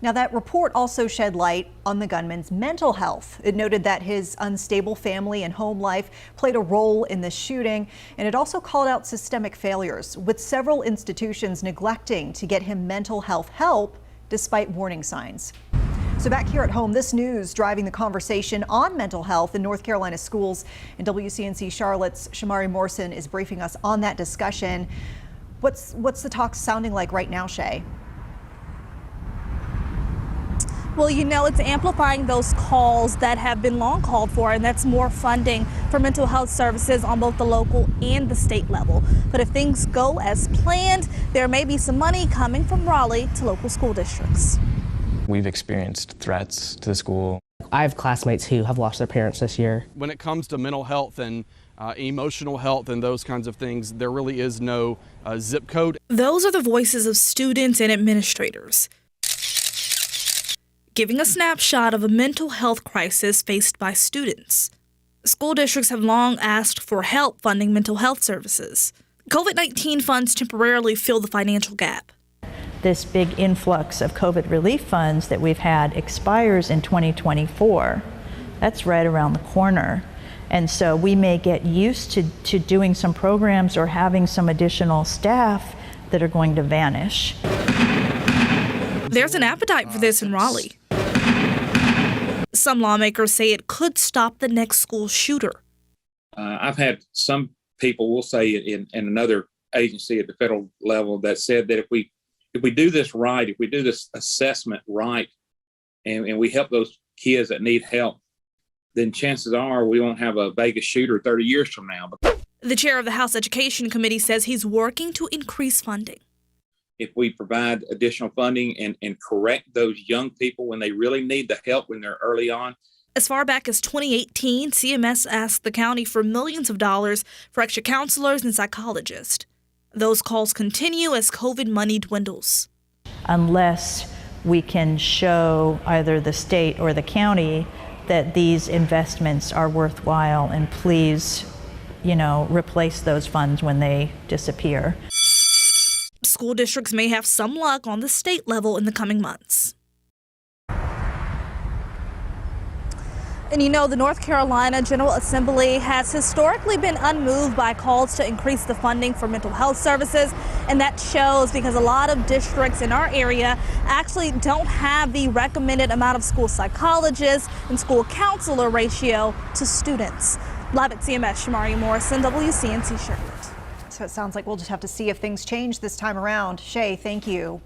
Now, that report also shed light on the gunman's mental health. It noted that his unstable family and home life played a role in the shooting, and it also called out systemic failures, with several institutions neglecting to get him mental health help despite warning signs. So back here at home, this news driving the conversation on mental health in North Carolina schools. And WCNC Charlotte's Shamari Morrison is briefing us on that discussion. What's the talk sounding like right now, Shay? Well, you know, it's amplifying those calls that have been long called for, and that's more funding for mental health services on both the local and the state level. But if things go as planned, there may be some money coming from Raleigh to local school districts. We've experienced threats to the school. I have classmates who have lost their parents this year. When it comes to mental health and emotional health and those kinds of things, there really is no zip code. Those are the voices of students and administrators, giving a snapshot of a mental health crisis faced by students. School districts have long asked for help funding mental health services. COVID-19 funds temporarily fill the financial gap. This big influx of COVID relief funds that we've had expires in 2024. That's right around the corner. And so we may get used to doing some programs or having some additional staff that are going to vanish. There's an appetite for this in Raleigh. Some lawmakers say it could stop the next school shooter. I've had some people, will say in another agency at the federal level, that said that if we do this right, if we do this assessment right, and we help those kids that need help, then chances are we won't have a Vegas shooter 30 years from now. The chair of the House Education Committee says he's working to increase funding. If we provide additional funding and correct those young people when they really need the help when they're early on. As far back as 2018, CMS asked the county for millions of dollars for extra counselors and psychologists. Those calls continue as COVID money dwindles. Unless we can show either the state or the county that these investments are worthwhile, and please, replace those funds when they disappear. School districts may have some luck on the state level in the coming months. And the North Carolina General Assembly has historically been unmoved by calls to increase the funding for mental health services. And that shows because a lot of districts in our area actually don't have the recommended amount of school psychologists and school counselor ratio to students. Live at CMS, Shamari Morrison, WCNC Charlotte. So it sounds like we'll just have to see if things change this time around. Shay, thank you.